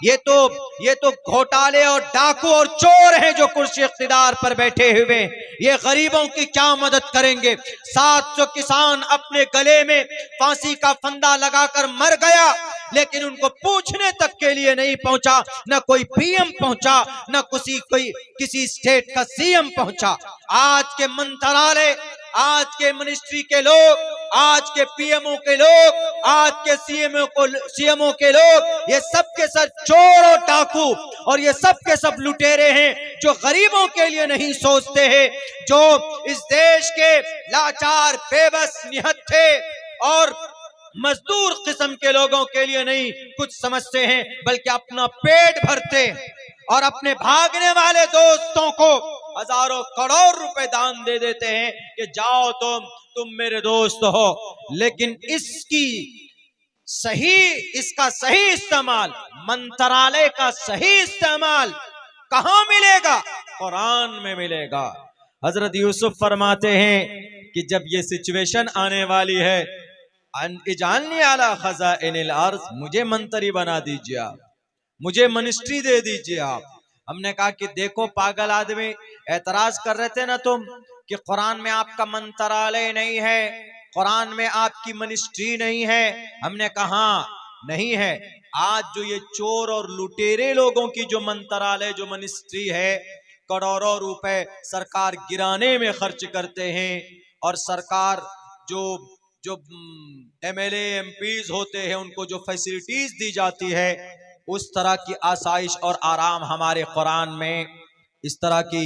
ये तो घोटाले और डाकू और चोर हैं जो कुर्सी इख्तिदार पर बैठे हुए। ये गरीबों की क्या मदद करेंगे? 700 किसान अपने गले में फांसी का फंदा लगाकर मर गया, लेकिन उनको पूछने तक के लिए नहीं पहुंचा। न कोई पीएम पहुंचा, न किसी स्टेट का सीएम पहुंचा। आज के मंत्रालय, आज के मिनिस्ट्री के लोग, आज के पीएमओ के लोग, आज के सीएमओ के लोग, ये सब के सब चोर और डाकू और ये सब के सब लुटेरे हैं जो गरीबों के लिए नहीं सोचते हैं, जो इस देश के लाचार, बेबस, निहत्थे और मजदूर किस्म के लोगों के लिए नहीं कुछ समझते हैं, बल्कि अपना पेट भरते और अपने भागने वाले दोस्तों को हजारों करोड़ रुपए दान दे देते हैं कि जाओ तुम मेरे दोस्त हो। लेकिन इसका सही इस्तेमाल, मंत्रालय का सही इस्तेमाल कहां मिलेगा? कुरान में मिलेगा। हजरत यूसुफ फरमाते हैं कि जब ये सिचुएशन आने वाली है, इजालनी अला खज़ाइनिल अर्ज़, मुझे मंत्री बना दीजिए आप, मुझे मिनिस्ट्री दे दीजिए आप। हमने कहा कि देखो पागल आदमी, एतराज कर रहे थे ना तुम कि कुरान में आपका मंत्रालय नहीं है, कुरान में आपकी मिनिस्ट्री नहीं है। हमने कहा नहीं है। आज जो ये चोर और लुटेरे लोगों की जो मंत्रालय, जो मिनिस्ट्री है, करोड़ों रुपए सरकार गिराने में खर्च करते हैं और सरकार जो एमएलए एमपीज होते हैं उनको जो फैसिलिटीज दी जाती है, उस तरह की आसाइश और आराम हमारे कुरान में, इस तरह की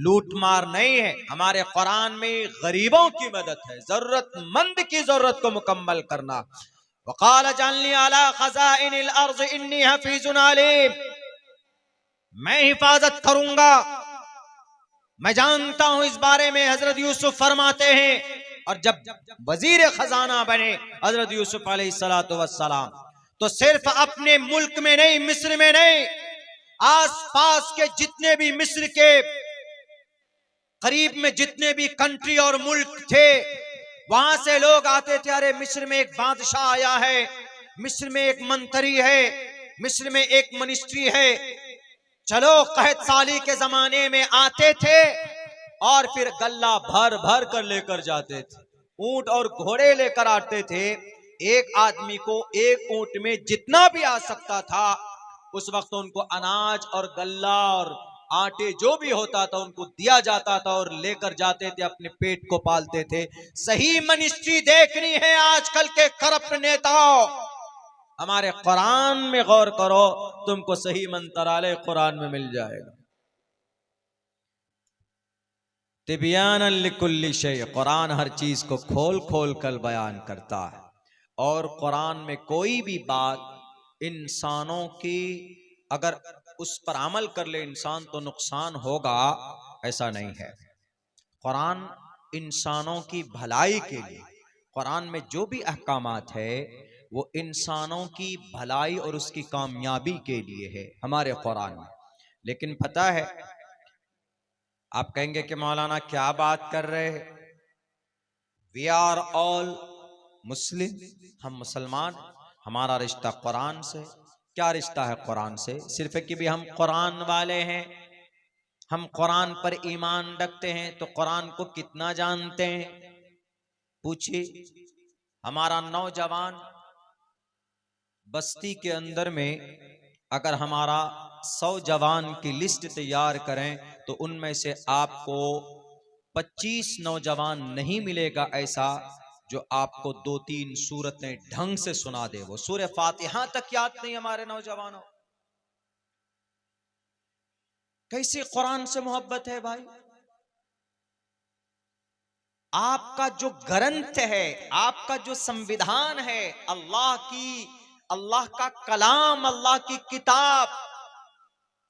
लूट मार नहीं है। हमारे कुरान में गरीबों की मदद है, जरूरतमंद की जरूरत को मुकम्मल करना। वक़ाल जअलनी अला खज़ाइनिल अर्ज़ इन्नी हफ़ीज़ुन अलीम, मैं हिफाजत करूंगा, मैं जानता हूं इस बारे में। हजरत यूसुफ फरमाते हैं, और जब वजीर खजाना बने हजरत यूसुफ अलैहिस्सलातु वस्सलाम, तो सिर्फ अपने मुल्क में नहीं, मिस्र में नहीं, आसपास के जितने भी मिस्र के करीब में जितने भी कंट्री और मुल्क थे, वहां से लोग आते थे। अरे मिस्र में एक बादशाह आया है, मिस्र में एक मंत्री है, मिस्र में एक मिनिस्ट्री है, चलो। कहत साली के जमाने में आते थे और फिर गल्ला भर भर कर लेकर जाते थे, ऊंट और घोड़े लेकर आते थे। एक आदमी को एक ऊंट में जितना भी आ सकता था, उस वक्त उनको अनाज और गल्ला और आटे जो भी होता था उनको दिया जाता था और लेकर जाते थे, अपने पेट को पालते थे। सही मिनिस्ट्री देखनी है आजकल के करप्ट नेताओं, हमारे कुरान में गौर करो, तुमको सही मंत्रालय कुरान में मिल जाएगा। तिबियानन लिकुल्ली शै, कुरान हर चीज को खोल खोल कर बयान करता है। और कुरान में कोई भी बात इंसानों की, अगर उस पर अमल कर ले इंसान तो नुकसान होगा, ऐसा नहीं है। कुरान इंसानों की भलाई के लिए, कुरान में जो भी अहकामात है वो इंसानों की भलाई और उसकी कामयाबी के लिए है हमारे कुरान में। लेकिन पता है, आप कहेंगे कि मौलाना क्या बात कर रहे हैं, वी आर ऑल मुस्लिम, हम मुसलमान, हमारा रिश्ता कुरान से। क्या रिश्ता है कुरान से? सिर्फ कि भी हम कुरान वाले हैं, हम कुरान पर ईमान रखते हैं, तो कुरान को कितना जानते हैं? पूछिए। हमारा नौजवान बस्ती के अंदर में अगर हमारा 100 जवान की लिस्ट तैयार करें, तो उनमें से आपको 25 नौजवान नहीं मिलेगा ऐसा जो आपको 2-3 सूरतें ढंग से सुना दे। वो सूरह फातिहा तक याद नहीं हमारे नौजवानों। कैसे कुरान से मोहब्बत है भाई? आपका जो ग्रंथ है, आपका जो संविधान है, अल्लाह का कलाम, अल्लाह की किताब,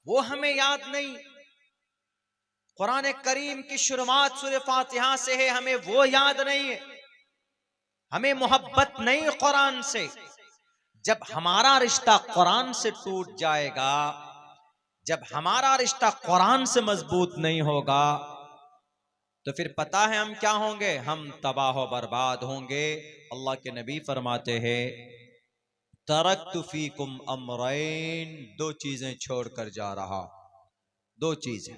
वो हमें याद नहीं। कुरान करीम की शुरुआत सूरह फातिहा से है, हमें वो याद नहीं है, हमें मोहब्बत नहीं कुरान से। जब हमारा रिश्ता कुरान से टूट जाएगा, जब हमारा रिश्ता कुरान से मजबूत नहीं होगा, तो फिर पता है हम क्या होंगे? हम तबाह बर्बाद होंगे। अल्लाह के नबी फरमाते हैं, तरक्तु फीकुम अमरैन, दो चीजें छोड़कर जा रहा, दो चीजें।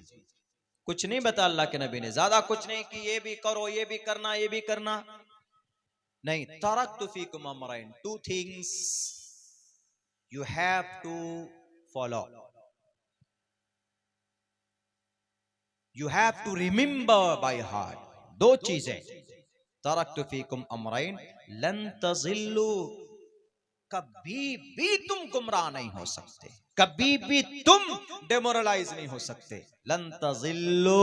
कुछ नहीं बता अल्लाह के नबी ने, ज्यादा कुछ नहीं कि ये भी करो, ये भी करना, ये भी करना, नहीं। तरक्तु फीकुम अमरैन, two things you have to follow, you have to remember by heart, दो चीजें। तरक्तु फीकुम अमरैन लन तज़िल्लू, कभी भी तुम गुमराह नहीं हो सकते, कभी भी तुम डेमोरलाइज नहीं हो सकते। लन तज़िल्लू,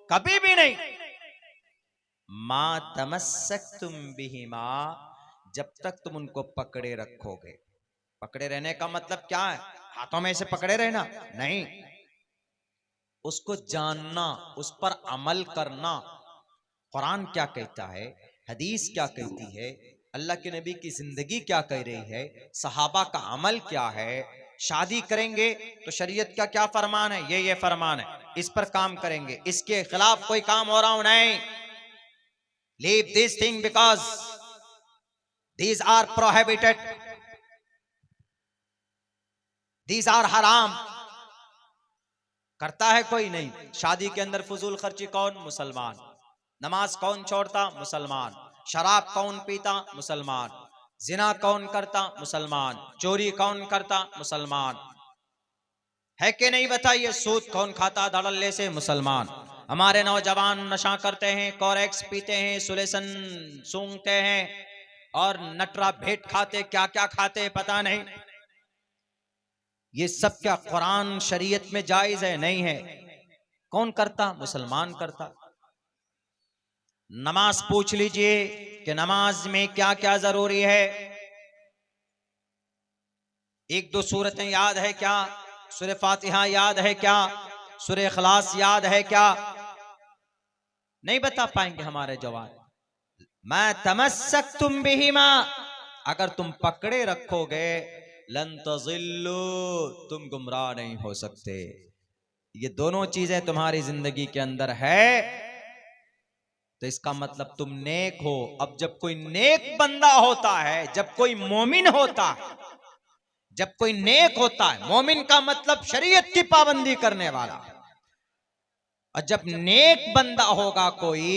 कभी भी नहीं। मा तमस्सक्तुम बिहिमा, जब तक तुम उनको पकड़े रखोगे। पकड़े रहने का मतलब क्या है? हाथों में से पकड़े रहना नहीं, उसको जानना, उस पर अमल करना। कुरान क्या कहता है, हदीस क्या कहती है, अल्लाह के नबी की जिंदगी क्या कह रही है, सहाबा का अमल क्या है। शादी करेंगे तो शरीयत का क्या फरमान है, ये फरमान है, इस पर काम करेंगे, इसके खिलाफ कोई काम हो रहा हो नहीं। Leave this thing because these are prohibited, these are haram. करता है कोई नहीं। शादी के अंदर फजूल खर्ची कौन? मुसलमान। नमाज कौन छोड़ता? मुसलमान। शराब कौन पीता? मुसलमान। जिना कौन करता? मुसलमान। चोरी कौन करता? मुसलमान। है कि नहीं बताइए? सूद कौन खाता धड़ल्ले से? मुसलमान। हमारे नौजवान नशा करते हैं, कोरेक्स पीते हैं, सुलेसन सूंघते हैं और नटरा भेंट खाते, क्या क्या खाते पता नहीं। ये सब क्या कुरान शरीयत में जायज है? नहीं है। कौन करता? मुसलमान करता। नमाज पूछ लीजिए कि नमाज में क्या क्या जरूरी है। एक दो सूरतें याद है क्या? सूरह फातिहा याद है क्या? सूरह इखलास याद है क्या? नहीं बता पाएंगे हमारे जवान। मैं तमस्सक्तुम बिहिमा, अगर तुम पकड़े रखोगे, लन तज़िल्लू, तुम गुमराह नहीं हो सकते। ये दोनों चीजें तुम्हारी जिंदगी के अंदर है तो इसका मतलब तुम नेक हो। अब जब कोई नेक बंदा होता है, जब कोई मोमिन होता है, जब कोई नेक होता है, मोमिन का मतलब शरीयत की पाबंदी करने वाला, और जब नेक बंदा होगा कोई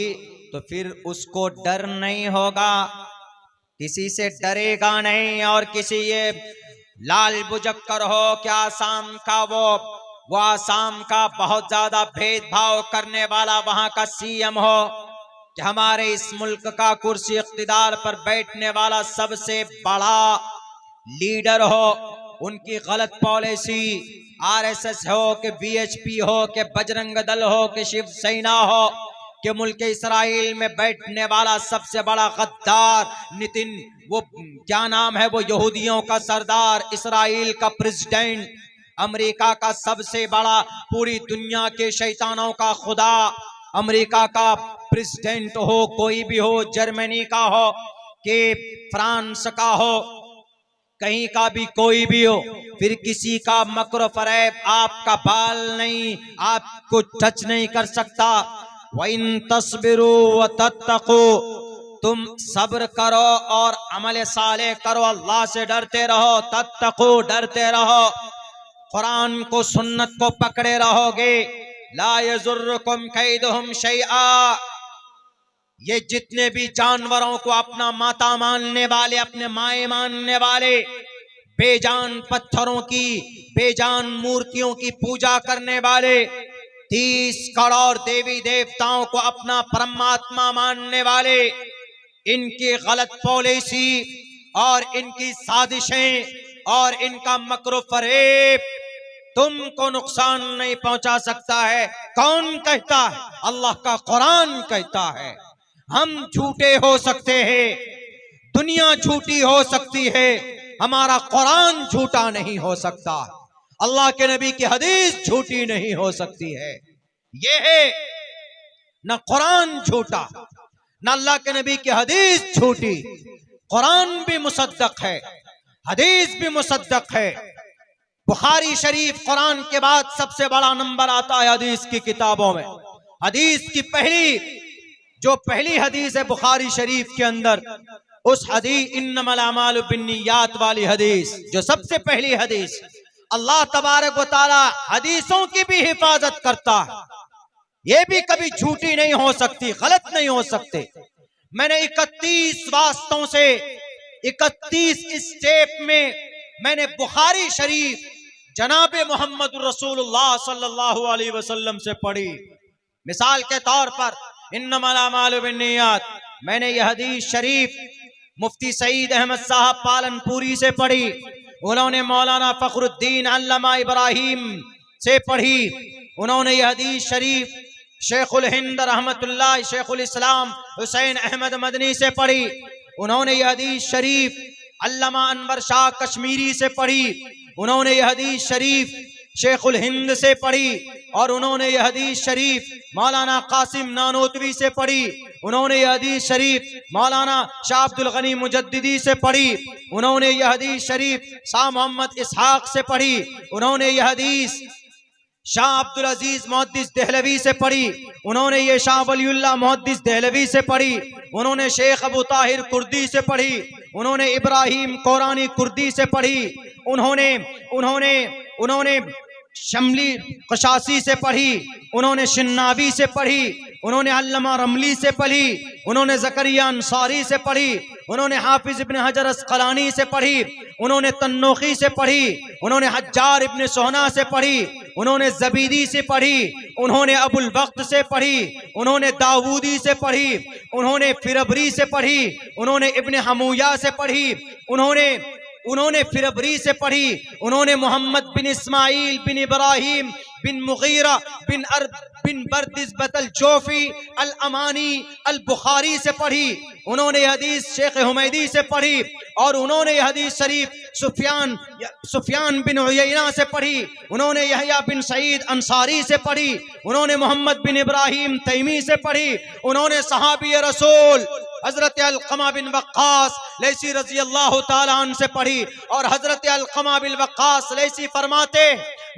तो फिर उसको डर नहीं होगा, किसी से डरेगा नहीं। और किसी ये लाल बुजक्कर हो क्या आसाम का, वो आसाम का बहुत ज्यादा भेदभाव करने वाला वहां का सीएम हो, कि हमारे इस मुल्क का कुर्सी इख्तिदार पर बैठने वाला सबसे बड़ा लीडर हो, उनकी गलत पॉलिसी, आरएसएस हो कि वीएचपी हो कि बजरंग दल हो कि शिवसेना हो, कि मुल्क इसराइल में बैठने वाला सबसे बड़ा गद्दार नितिन, वो क्या नाम है, वो यहूदियों का सरदार, इसराइल का प्रेसिडेंट, अमेरिका का सबसे बड़ा, पूरी दुनिया के शैतानों का खुदा, अमेरिका का प्रेसिडेंट हो, कोई भी हो, जर्मनी का हो कि फ्रांस का हो, कहीं का भी कोई भी हो, फिर किसी का मकर फरेब आपका बाल नहीं, आपको टच नहीं कर सकता। वइन तस्बिरु व तत्तकू, तुम सब्र करो और अमल साले करो, अल्लाह से डरते रहो, तत्तकू, डरते रहो, कुरान को सुन्नत को पकड़े रहोगे, ला यजुर्रुकुम कैदुहुम शैआ, ये जितने भी जानवरों को अपना माता मानने वाले, अपने माए मानने वाले, बेजान पत्थरों की, बेजान मूर्तियों की पूजा करने वाले, 30 करोड़ देवी देवताओं को अपना परमात्मा मानने वाले, इनकी गलत पॉलिसी और इनकी साजिशें और इनका मकर फरेब तुमको नुकसान नहीं पहुंचा सकता है। कौन कहता है? अल्लाह का कुरान कहता है। हम झूठे हो सकते हैं, दुनिया झूठी हो सकती है, हमारा कुरान झूठा नहीं हो सकता, अल्लाह के नबी की हदीस झूठी नहीं हो सकती है। ये है न कुरान झूठा, न अल्लाह के नबी की हदीस झूठी। कुरान भी मुसद्दक है, हदीस भी मुसद्दक है। बुखारी शरीफ कुरान के बाद सबसे बड़ा नंबर आता है हदीस की किताबों में। हदीस की पहली हदीस है बुखारी शरीफ के अंदर, उस हदीस इन्नमल अमालु बिन्नियात वाली हदीस, जो सबसे पहली हदीस, अल्लाह तबारक व तआला हदीसों की भी हिफाजत करता है। ये भी कभी झूठी नहीं हो सकती, गलत नहीं हो सकते। मैंने 31 वास्तों से 31 स्टेप में मैंने बुखारी शरीफ जनाब मोहम्मद रसूलुल्लाह सल्लल्लाहु अलैहि वसल्लम से पढ़ी। मिसाल के तौर पर इन्नमल अमालु बिन्नियात, मैंने यह हदीस शरीफ मुफ्ती सईद अहमद साहब पालनपुरी से पढ़ी। उन्होंने मौलाना फखरुद्दीन अल्लामा इब्राहिम से पढ़ी। उन्होंने यह हदीस शरीफ शेखुल हिंद रहमतुल्लाह शेखुल इस्लाम हुसैन अहमद मदनी से पढ़ी। उन्होंने यह हदीस शरीफ अल्लामा अनवर शाह कश्मीरी से पढ़ी। उन्होंने यह हदीस शरीफ शेखुल हिंद से पढ़ी। और उन्होंने यह हदीस शरीफ मौलाना कासिम नानोतवी से पढ़ी। उन्होंने यह हदीस शरीफ मौलाना शाह अब्दुल गनी मुजद्दिदी से पढ़ी। उन्होंने यह हदीस शरीफ शाह मोहम्मद इसहाक से पढ़ी। उन्होंने यह हदीस शाह अब्दुल अजीज मुहद्दिस देहलवी से पढ़ी। उन्होंने ये शाह वलीउल्लाह मुहद्दिस देहलवी से पढ़ी। उन्होंने शेख अबू ताहिर कुर्दी से पढ़ी। उन्होंने इब्राहिम कोरानी कुर्दी से पढ़ी। उन्होंने उन्होंने उन्होंने शमली कशासी से पढ़ी। उन्होंने शिन्नावी से पढ़ी। उन्होंने अल्लामा रमली से पढ़ी। उन्होंने जकरिया अंसारी से पढ़ी। उन्होंने हाफिज इब्न हजर अस्कलानी से पढ़ी। उन्होंने तन्नोखी से पढ़ी। उन्होंने हज्जार इब्न सोहना से पढ़ी। उन्होंने जबीदी से पढ़ी। उन्होंने अबुल वक्त से पढ़ी। उन्होंने दाऊदी से पढ़ी। उन्होंने फिरबरी से पढ़ी। उन्होंने इब्न हमूया से पढ़ी। उन्होंने फिरबरी से पढ़ी। उन्होंने मोहम्मद बिन इस्माइल बिन इब्राहिम बिन मुगीरा बिन बर्दिस बतल जोफी अल अमानी अल बुखारी से पढ़ी। उन्होंने हदीस शेख हुमैदी से पढ़ी। और उन्होंने हदीस शरीफ सुफियान बिन उयैना से पढ़ी। उन्होंने यहया बिन सईद अंसारी से पढ़ी। उन्होंने मोहम्मद बिन इब्राहिम तैमी से पढ़ी। उन्होंने सहाबी रसूल हजरत अलकमा बिन वक्कास लैसी रजी अल्लाह ताला अन्हु से पढ़ी। और हजरत अलकमा बिन वक्कास लैसी फरमाते,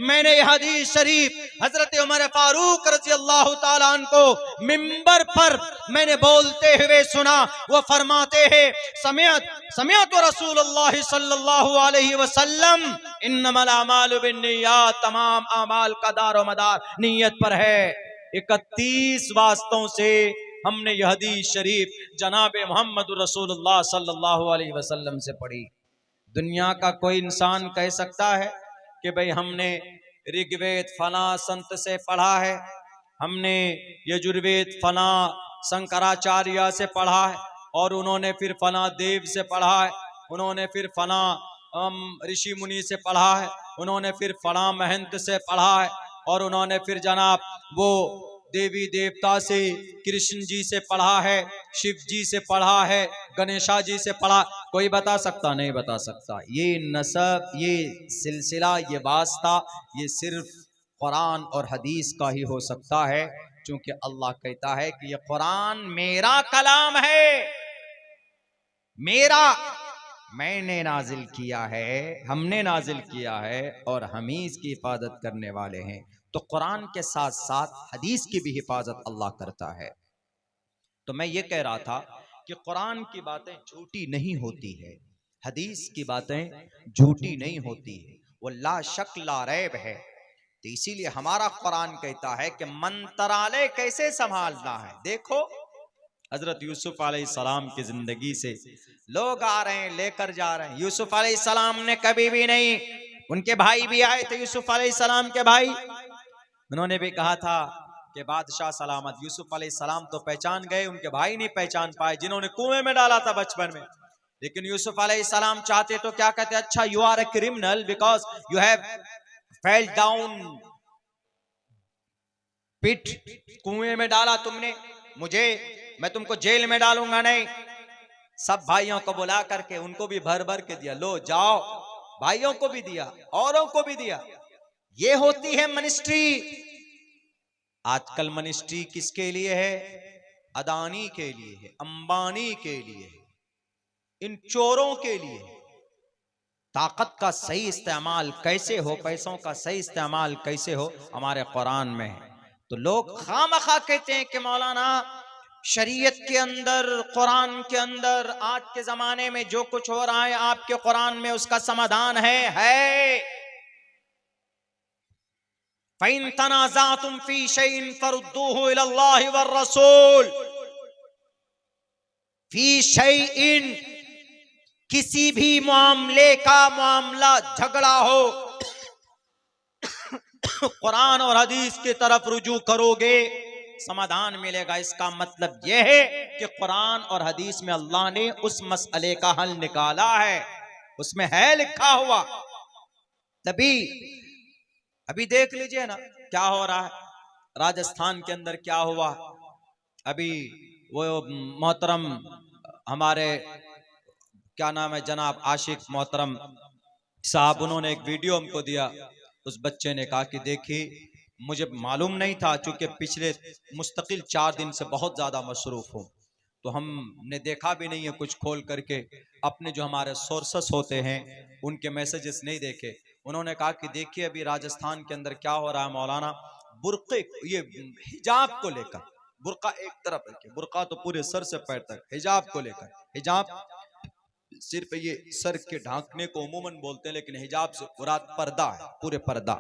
मैंने यह हदीस शरीफ हजरत उमर फारूक रजी अल्लाह ताला अन्हु को मिंबर पर मैंने बोलते हुए सुना। वो फरमाते हैं, समिअत रसूलुल्लाह सल्लल्लाहु अलैहि वसल्लम इन्नमल अमालु बिन्नियात, तमाम अमाल का दारो मदार नियत पर है। 31 वास्तों से हमने यह हदीस शरीफ जनाबे मोहम्मद रसूलुल्लाह सल्लल्लाहु अलैहि वसल्लम से पढ़ी। दुनिया का कोई इंसान कह सकता है कि भाई हमने ऋग्वेद फला संत से पढ़ा है, हमने यजुर्वेद फला शंकराचार्य से पढ़ा है, और उन्होंने फिर फला देव से पढ़ा है, उन्होंने फिर फला ऋषि मुनि से पढ़ा है, उन्होंने फिर फला महंत से पढ़ा है, और उन्होंने फिर जनाब वो देवी देवता से कृष्ण जी से पढ़ा है, शिव जी से पढ़ा है, गणेशा जी से पढ़ा। कोई बता सकता? नहीं बता सकता। ये नसब, ये सिलसिला, ये वास्ता, ये सिर्फ कुरान और हदीस का ही हो सकता है, क्योंकि अल्लाह कहता है कि ये कुरान मेरा कलाम है, मेरा, मैंने नाजिल किया है, हमने नाजिल किया है, और हम ही इसकी हिफाजत करने वाले हैं। तो कुरान के साथ साथ हदीस की भी हिफाजत अल्लाह करता है। तो मैं ये कह रहा था कि कुरान की बातें झूठी नहीं होती है, हदीस की बातें झूठी नहीं होती है, वो ला शक ला रैब है। तो इसीलिए हमारा कुरान कहता है कि मंत्रालय कैसे संभालना है। देखो हजरत यूसुफ अलैहिस्सलाम की जिंदगी से लोग आ रहे हैं, लेकर जा रहे हैं। यूसुफ अलैहिस्सलाम ने कभी भी नहीं, उनके भाई भी आए थे, यूसुफ अलैहिस्सलाम के भाई, उन्होंने भी कहा था कि बादशाह सलामत। यूसुफ अलैहिस्सलाम तो पहचान गए, उनके भाई नहीं पहचान पाए, जिन्होंने कुएं में डाला था बचपन में। लेकिन यूसुफ अलैहिस्सलाम चाहते तो क्या कहते, अच्छा you are a criminal because you have fell down pit, कुएं में डाला तुमने मुझे, मैं तुमको जेल में डालूंगा नहीं। सब भाइयों को बुला करके उनको भी भर भर के दिया, लो जाओ, भाइयों को भी दिया, औरों को भी दिया। ये होती है मिनिस्ट्री। आजकल मिनिस्ट्री किसके लिए है? अदानी के लिए है, अंबानी के लिए है, इन चोरों के लिए है। ताकत का सही इस्तेमाल कैसे हो, पैसों का सही इस्तेमाल कैसे हो, हमारे कुरान में है। तो लोग खामखा कहते हैं कि मौलाना शरीयत के अंदर, कुरान के अंदर आज के जमाने में जो कुछ हो रहा है आपके कुरान में उसका समाधान है। फ़इन तनाज़अतुम फ़ी शैइन फरुद्दूहु इलल्लाहि वर रसूल। फ़ी शैइन, किसी भी मामले का मामला झगड़ा हो कुरान और हदीस की तरफ रुजू करोगे, समाधान मिलेगा। इसका मतलब यह है कि कुरान और हदीस में अल्लाह ने उस मसले का हल निकाला है, उसमें है लिखा हुआ। तभी अभी देख लीजिए ना क्या हो रहा है राजस्थान के अंदर, क्या हुआ अभी। वो मोहतरम हमारे क्या नाम है, जनाब आशिक मोहतरम साहब, उन्होंने एक वीडियो हमको दिया। उस बच्चे ने कहा कि देखिए मुझे मालूम नहीं था, चूंकि पिछले मुस्तकिल 4 दिन से बहुत ज्यादा मसरूफ हूँ, तो हमने देखा भी नहीं है कुछ खोल करके, अपने जो हमारे सोर्सेस होते हैं उनके मैसेजेस नहीं देखे। उन्होंने कहा कि देखिए अभी राजस्थान के अंदर क्या हो रहा है मौलाना, बुर्के, ये हिजाब को लेकर, बुर्का एक तरफ रखिए, बुर्का तो पूरे सर से पैर तक, हिजाब को लेकर, हिजाब सिर्फ ये सर के ढांकने को उमूमन बोलते हैं, लेकिन हिजाब से मुराद पर्दा है, पूरे पर्दा।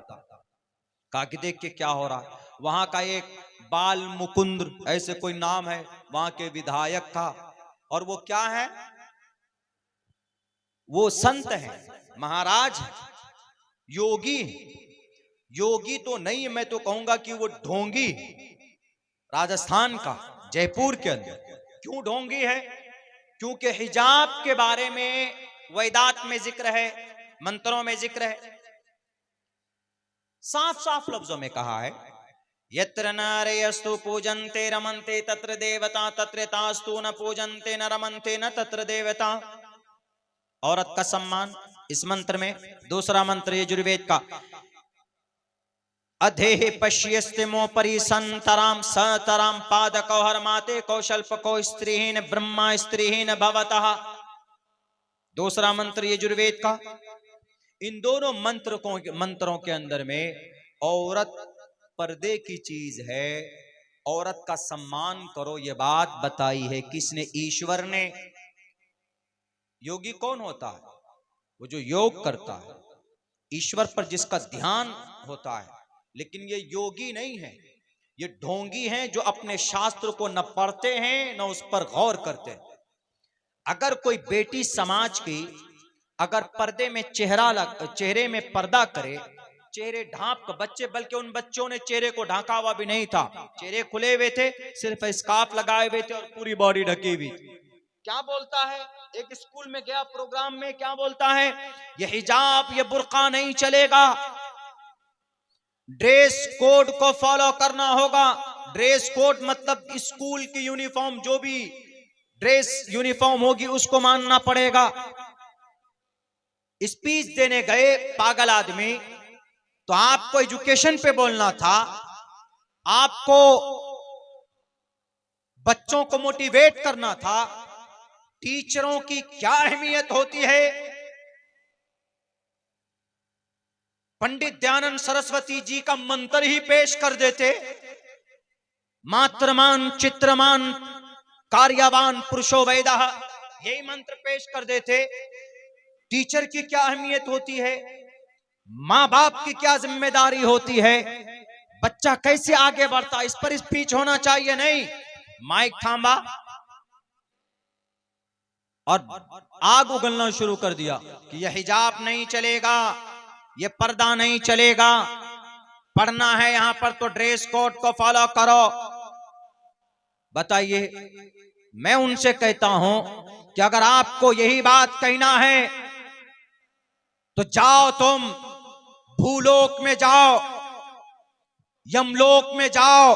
कहा कि देख के क्या हो रहा है, वहां का एक बाल मुकुंद ऐसे कोई नाम है वहां के विधायक का, और वो क्या है, वो संत है, महाराज है, योगी है। योगी तो नहीं, मैं तो कहूंगा कि वो ढोंगी, राजस्थान का, जयपुर के अंदर। क्यों ढोंगी है? क्योंकि हिजाब के बारे में वेदात में जिक्र है, मंत्रों में जिक्र है, साफ साफ लफ्जों में कहा है, यत्र नारयस्तु पूजन्ते रमन्ते तत्र देवता तत्र तास्तु न पूजन्ते न रमन्ते न तत्र देवता। औरत का सम्मान इस मंत्र में। दूसरा मंत्र यजुर्वेद का, अधेह पश्यस्ते मोपरि संतराम सतराम पादको हरमाते कौशल्पको स्त्रीहीन ब्रह्मा स्त्रीहीन भवतः। दूसरा मंत्र यजुर्वेद का। इन दोनों मंत्रों के अंदर में औरत पर्दे की चीज है, औरत का सम्मान करो, ये बात बताई है किसने? ईश्वर ने। योगी कौन होता है? वो जो योग करता है, ईश्वर पर जिसका ध्यान होता है। लेकिन ये योगी नहीं है, ये ढोंगी हैं जो अपने शास्त्र को न पढ़ते हैं न उस पर गौर करते हैं। अगर कोई बेटी समाज की अगर पर्दे में चेहरे में पर्दा करे, चेहरे ढांप कर, बच्चे, बल्कि उन बच्चों ने चेहरे को ढांका हुआ भी नहीं था, चेहरे खुले हुए थे, सिर्फ स्कार्फ लगाए हुए थे और पूरी बॉडी ढकी हुई। क्या बोलता है? एक स्कूल में गया प्रोग्राम में, क्या बोलता है? ये हिजाब, ये बुर्का नहीं चलेगा, ड्रेस कोड को फॉलो करना होगा। ड्रेस कोड मतलब स्कूल की यूनिफॉर्म, जो भी ड्रेस यूनिफॉर्म होगी उसको मानना पड़ेगा। स्पीच देने गए पागल आदमी, तो आपको एजुकेशन पे बोलना था, आपको बच्चों को मोटिवेट करना था, टीचरों की क्या अहमियत होती है। पंडित दयानंद सरस्वती जी का मंत्र ही पेश कर देते, मात्रमान चित्रमान कार्यवान पुरुषो वेदः, यही मंत्र पेश कर देते। टीचर की क्या अहमियत होती है, माँ बाप की क्या जिम्मेदारी होती है, बच्चा कैसे आगे बढ़ता, इस पर स्पीच होना चाहिए। नहीं, माइक थामा और आग उगलना शुरू कर दिया कि यह हिजाब नहीं चलेगा, ये पर्दा नहीं चलेगा, पढ़ना है यहां पर तो ड्रेस कोड को फॉलो करो। बताइए, मैं उनसे कहता हूं कि अगर आपको यही बात कहना है तो जाओ, तुम भूलोक में जाओ, यमलोक में जाओ,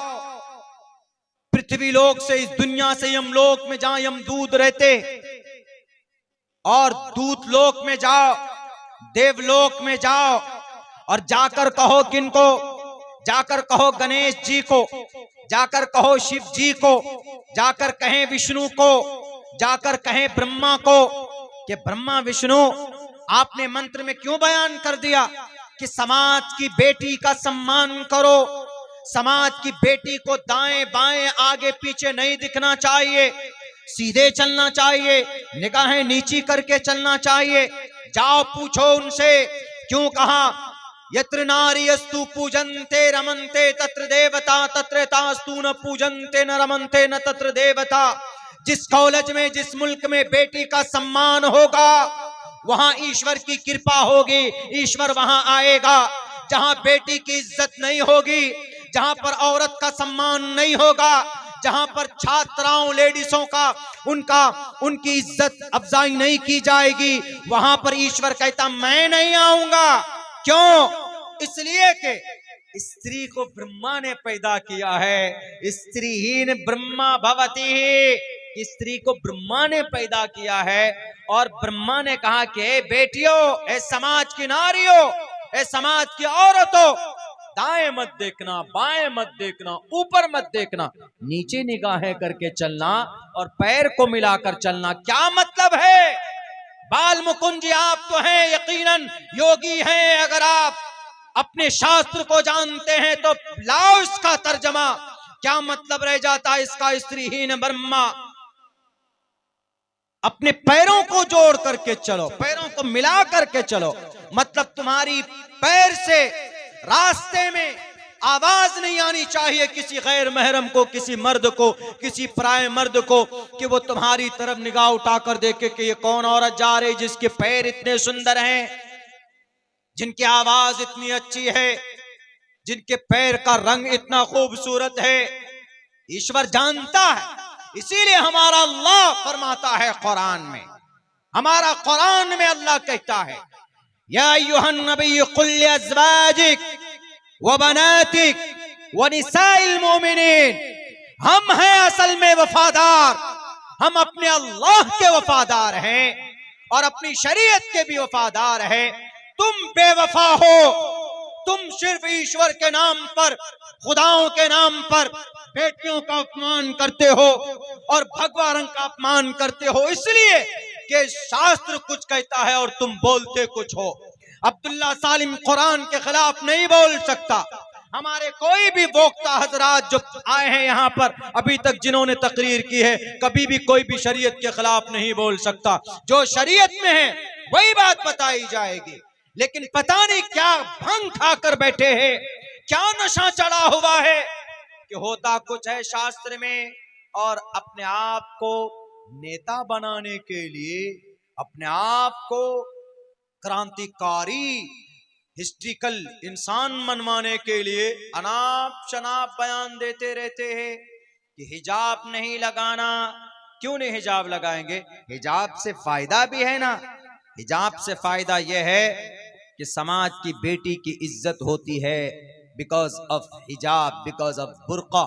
पृथ्वी लोक से, इस दुनिया से यमलोक में जहां यमदूत रहते, और दूत लोक में जाओ, देवलोक में जाओ, और जाकर कहो किनको? जाकर कहो गणेश जी को, जाकर कहो शिव जी को, जाकर कहें विष्णु को, जाकर कहें ब्रह्मा को कि ब्रह्मा विष्णु, आपने मंत्र में क्यों बयान कर दिया कि समाज की बेटी का सम्मान करो, समाज की बेटी को दाएं बाएं आगे पीछे नहीं दिखना चाहिए, सीधे चलना चाहिए, निगाहें नीची करके चलना चाहिए। जाओ पूछो उनसे, क्यों कहा यत्र नारीयस्तु पूजन्ते रमन्ते तत्र देवता तत्र तास्तु न पूजन्ते न रमन्ते न तत्र देवता। जिस कॉलेज में, जिस मुल्क में बेटी का सम्मान होगा वहां ईश्वर की कृपा होगी, ईश्वर वहां आएगा। जहां बेटी की इज्जत नहीं होगी, जहां पर औरत का सम्मान नहीं होगा, जहां पर छात्राओं लेडीजों का उनकी इज्जत अफजाई नहीं की जाएगी, वहां पर ईश्वर कहता मैं नहीं आऊंगा। क्यों? इसलिए कि स्त्री को ब्रह्मा ने पैदा किया है। स्त्रीहीन ब्रह्मा भवति, स्त्री को ब्रह्मा ने पैदा किया है। और ब्रह्मा ने कहा कि बेटियों, ए समाज की नारियों, ए समाज की औरतों, दाएं मत देखना, बाएं मत देखना, ऊपर मत देखना, नीचे निगाहें करके चलना और पैर को मिलाकर चलना। क्या मतलब है? बाल मुकुंद जी, आप तो हैं यकीनन योगी हैं, अगर आप अपने शास्त्र को जानते हैं तो लाओ इसका तर्जमा। क्या मतलब रह जाता है इसका? स्त्रीहीन ब्रह्मा, अपने पैरों को जोड़ करके चलो, पैरों को मिला करके चलो। मतलब तुम्हारी पैर से रास्ते में आवाज नहीं आनी चाहिए किसी गैर महरम को, किसी मर्द को, किसी पराये मर्द को, कि वो तुम्हारी तरफ निगाह उठाकर देखे कि ये कौन औरत जा रही जिसके पैर इतने सुंदर हैं, जिनकी आवाज इतनी अच्छी है, जिनके पैर का रंग इतना खूबसूरत है। ईश्वर जानता है। इसीलिए हमारा अल्लाह फरमाता है कुरान में, हमारा कुरान में अल्लाह कहता है, या अय्युहन नबी कुल लिअज़वाजिक व बनातिक व निसाइल मोमिनीन। हम हैं असल में वफादार, हम अपने अल्लाह के वफादार हैं और अपनी शरीयत के भी वफादार हैं। तुम बेवफा हो, तुम सिर्फ ईश्वर के नाम पर, खुदाओं के नाम पर बेटियों का अपमान करते हो और भगवा रंग का अपमान करते हो, इसलिए कि शास्त्र कुछ कहता है और तुम बोलते कुछ हो। अब्दुल्ला सालिम कुरान के खिलाफ नहीं बोल सकता। हमारे कोई भी वक्ता हजरात जो आए हैं यहाँ पर अभी तक, जिन्होंने तकरीर की है, कभी भी कोई भी शरीयत के खिलाफ नहीं बोल सकता। जो शरीयत में है वही बात बताई जाएगी। लेकिन पता नहीं क्या भंग खाकर बैठे हैं, क्या नशा चढ़ा हुआ है कि होता कुछ है शास्त्र में, और अपने आप को नेता बनाने के लिए, अपने आप को क्रांतिकारी हिस्ट्रिकल इंसान मनवाने के लिए अनाप शनाप बयान देते रहते हैं कि हिजाब नहीं लगाना। क्यों नहीं हिजाब लगाएंगे? हिजाब से फायदा भी है ना। हिजाब से फायदा यह है कि समाज की बेटी की इज्जत होती है बिकॉज ऑफ हिजाब, बिकॉज ऑफ बुर्का,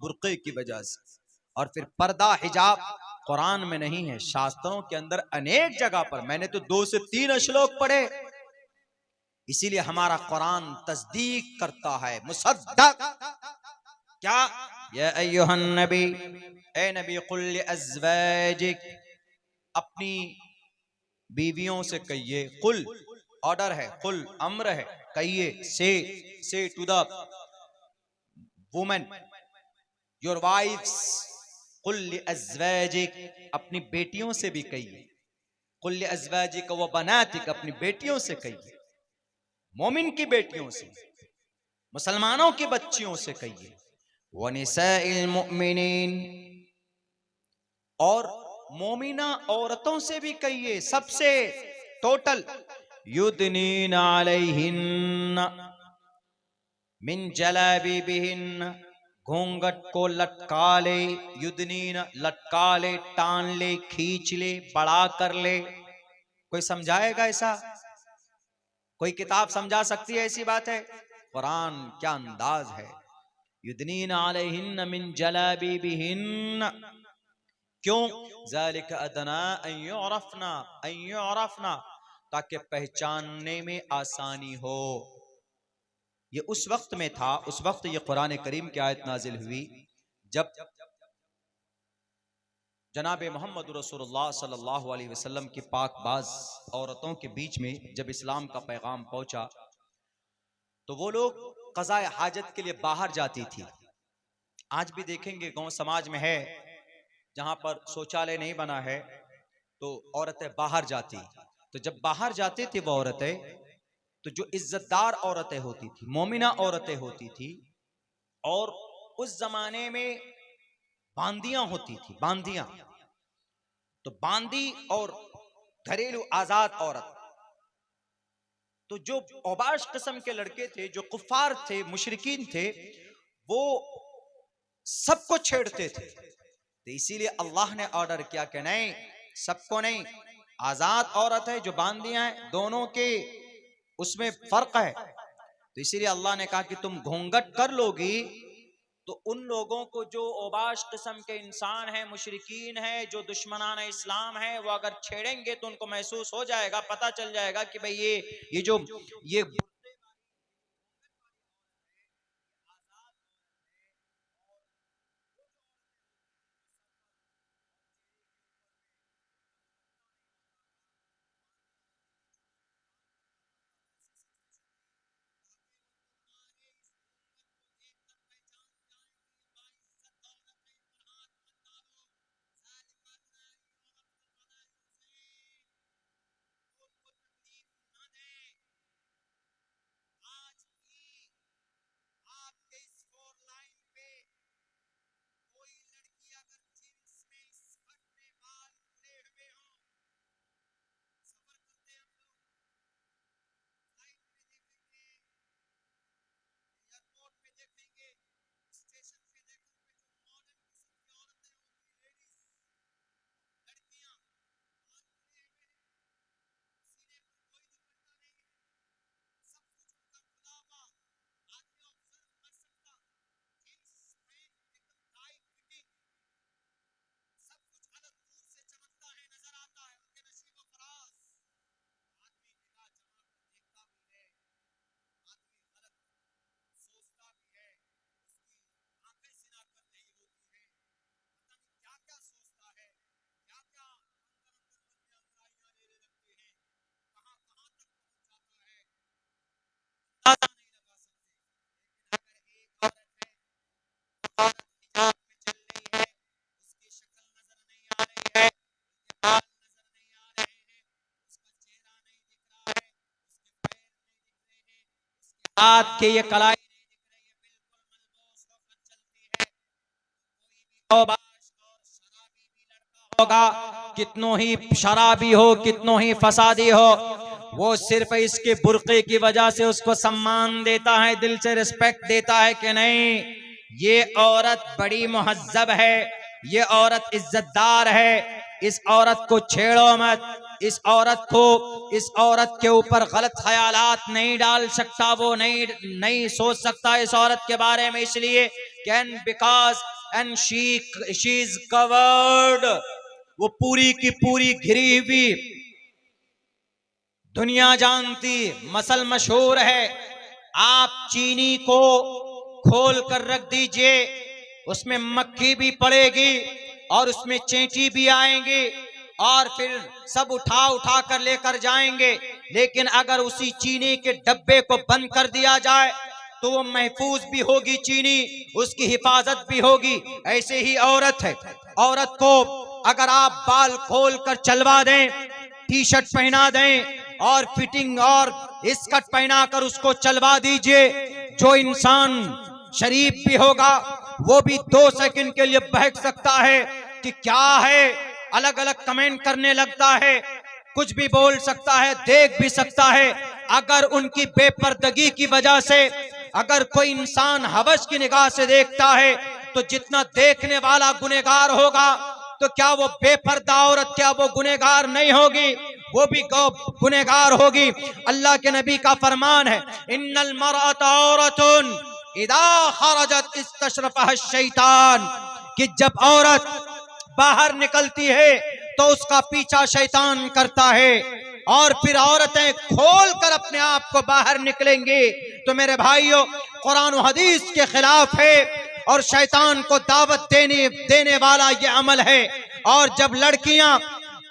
बुर्के की वजह से। और फिर पर्दा, हिजाब कुरान में नहीं है, शास्त्रों के अंदर अनेक जगह पर, मैंने तो 2 से 3 श्लोक पढ़े। इसीलिए हमारा कुरान तस्दीक करता है, मुसद्दक। क्या? या अय्युहन नबी, ए नबी, कुल लिअज़वाजिक, अपनी बीवियों से कहिए। कुल ऑर्डर है, कुल अम्र है, कहिए, say to the women, your wifes. कुल लिअज़वाजिक, अपनी बेटियों से भी कहिए। कुल लिअज़वाजिक व बनातिक, अपनी बेटियों से कहिए, मोमिन की बेटियों से, मुसलमानों की बच्चियों से कहिए। व निसाइल मुमिनीन, और मोमिना औरतों से भी कहिए, सबसे टोटल। युदनीन अलैहिन्न मिन जलाबिबिहिन्न, घूंघट को लटका ले। युदनीन, लटका ले, टान ले, खींच ले, बड़ा कर ले। कोई समझाएगा ऐसा? कोई किताब समझा सकती है ऐसी बात है? कुरान क्या अंदाज है। युदनीन अलैहिन्न मिन जलाबिबिहिन्न, क्यों? ज़ालिका अदना अन युरफ़ना, ताकि पहचानने में आसानी हो। ये उस वक्त में था, उस वक्त ये कुरान करीम की आयत नाजिल हुई जब जनाब मोहम्मद रसूलुल्लाह सल्लल्लाहु अलैहि वसल्लम की पाकबाज औरतों के बीच में जब इस्लाम का पैगाम पहुंचा, तो वो लोग क़ज़ाए हाजत के लिए बाहर जाती थी। आज भी देखेंगे गांव समाज में है, जहां पर शौचालय नहीं बना है तो औरतें बाहर जाती। तो जब बाहर जाती थी वो औरतें, तो जो इज्जतदार औरतें होती थी, मोमिना औरतें होती थी, और उस जमाने में बांदियां होती थी, बांदियां। तो बांदी और घरेलू आजाद औरत, तो जो औबाश किस्म के लड़के थे, जो कुफार थे, मुशरिकीन थे, वो सबको छेड़ते थे। तो इसीलिए अल्लाह ने ऑर्डर किया कि नहीं, सबको नहीं, आजाद औरत है जो बांदियां हैं, दोनों के उसमें फर्क है। तो इसीलिए अल्लाह ने कहा कि तुम घूंघट कर लोगी तो उन लोगों को जो औबाश किस्म के इंसान हैं, मुशरिकीन हैं, जो दुश्मनान इस्लाम हैं, वो अगर छेड़ेंगे तो उनको महसूस हो जाएगा, पता चल जाएगा कि भाई ये हाथ के ये कलाई होगा, कितनों ही शराबी हो, कितनों ही फसादी हो, वो सिर्फ इसके बुर्के की वजह से उसको सम्मान देता है, दिल से रिस्पेक्ट देता है कि नहीं, ये औरत बड़ी मुहज्जब है, ये औरत इज्जतदार है, इस औरत को छेड़ो मत, इस औरत के ऊपर गलत ख्यालात नहीं डाल सकता, वो नहीं सोच सकता इस औरत के बारे में, इसलिए can because and she is covered, वो पूरी की पूरी घिरी हुई, दुनिया जानती, मसल मशहूर है। आप चीनी को खोल कर रख दीजिए, उसमें मक्खी भी पड़ेगी और उसमें चींटी भी आएंगी और फिर सब उठा उठा कर लेकर जाएंगे, लेकिन अगर उसी चीनी के डब्बे को बंद कर दिया जाए तो वो महफूज भी होगी चीनी, उसकी हिफाजत भी होगी। ऐसे ही औरत है, औरत को अगर आप बाल खोल कर चलवा दें, टी शर्ट पहना दें और फिटिंग और स्कर्ट पहना कर उसको चलवा दीजिए, जो इंसान शरीफ भी होगा वो भी 2 सेकंड के लिए बहक सकता है कि क्या है, अलग अलग कमेंट करने लगता है, कुछ भी बोल सकता है, देख भी सकता है। अगर उनकी बेपर्दगी की वजह से अगर कोई इंसान हवस की निगाह से देखता है तो जितना देखने वाला गुनहगार होगा, तो क्या वो बेपर्दा औरत, क्या वो गुनहगार नहीं होगी? वो भी गुनहगार होगी। अल्लाह के नबी का फरमान है, इन्नल मरअत औरतुन इदा खरजत इस्तशरफहा शैतान, कि जब औरत बाहर निकलती है तो उसका पीछा शैतान करता है, और फिर औरतें खोल कर अपने आप को बाहर निकलेंगी तो मेरे भाइयों, कुरान और हदीस के खिलाफ है और शैतान को दावत देने वाला ये अमल है। और जब लड़कियां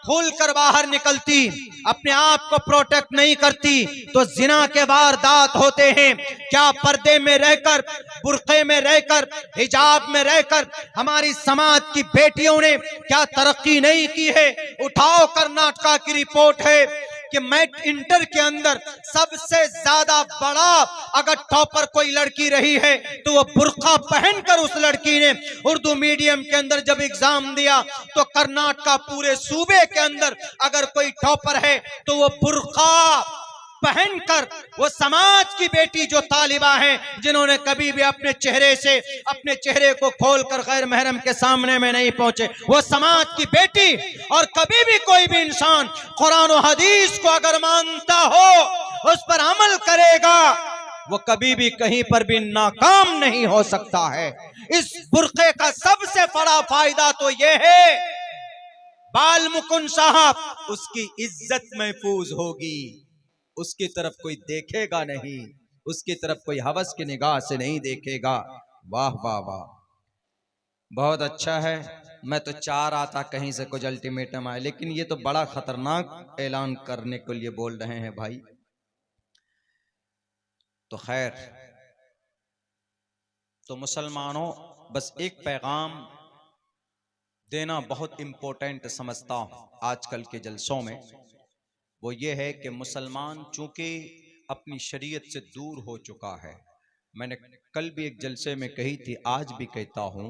खुलकर बाहर निकलती, अपने आप को प्रोटेक्ट नहीं करती तो जिना के वारदात होते हैं। क्या पर्दे में रहकर, बुर्के में रहकर, हिजाब में रहकर हमारी समाज की बेटियों ने क्या तरक्की नहीं की है? उठाओ, कर्नाटका की रिपोर्ट है कि मैट इंटर के अंदर सबसे ज्यादा बड़ा अगर टॉपर कोई लड़की रही है तो वो बुर्का पहनकर उस लड़की ने उर्दू मीडियम के अंदर जब एग्जाम दिया तो कर्नाटका पूरे सूबे के अंदर अगर कोई टॉपर है तो वो बुर्का पहनकर, वो समाज की बेटी जो तालिबा है जिन्होंने कभी भी अपने चेहरे से, अपने चेहरे को खोलकर गैर महरम के सामने में नहीं पहुंचे, वो समाज की बेटी। और कभी भी कोई भी इंसान कुरान और हदीस को अगर मानता हो, उस पर अमल करेगा, वो कभी भी कहीं पर भी नाकाम नहीं हो सकता है। इस बुर्के का सबसे बड़ा फायदा तो यह है, बाल मुकुंद साहब, उसकी इज्जत महफूज होगी, उसकी तरफ कोई देखेगा नहीं, उसकी तरफ कोई हवस की निगाह से नहीं देखेगा। वाह वाह वाह, बहुत अच्छा है। मैं तो चाह रहा था कहीं से कुछ अल्टीमेटम आए, लेकिन ये तो बड़ा खतरनाक ऐलान करने के लिए बोल रहे हैं भाई। तो खैर, तो मुसलमानों, बस एक पैगाम देना बहुत इंपॉर्टेंट समझता हूं आजकल के जलसों में। वो ये है कि मुसलमान चूंकि अपनी शरीयत से दूर हो चुका है। मैंने कल भी एक जलसे में कही थी, आज भी कहता हूं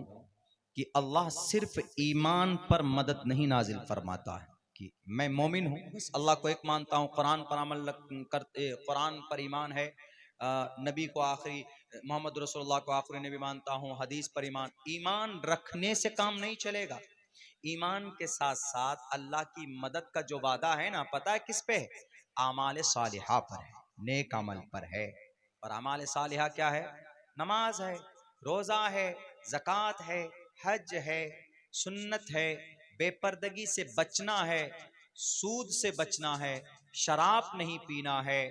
कि अल्लाह सिर्फ ईमान पर मदद नहीं नाजिल फरमाता है कि मैं मोमिन हूं, बस अल्लाह को एक मानता हूं, कुरान पर अमल करते, कुरान पर ईमान है, नबी को आखिरी, मोहम्मद रसूलुल्लाह को आखिरी नबी मानता हूं, हदीस पर ईमान। ईमान रखने से काम नहीं चलेगा। ईमान के साथ साथ अल्लाह की मदद का जो वादा है ना, पता है किस पे है? आमाल सालिहा पर है, नेक अमल पर है। और आमाल सालिहा क्या है? नमाज है, रोजा है, ज़कात है, हज है, सुन्नत है, बेपर्दगी से बचना है, सूद से बचना है, शराब नहीं पीना है,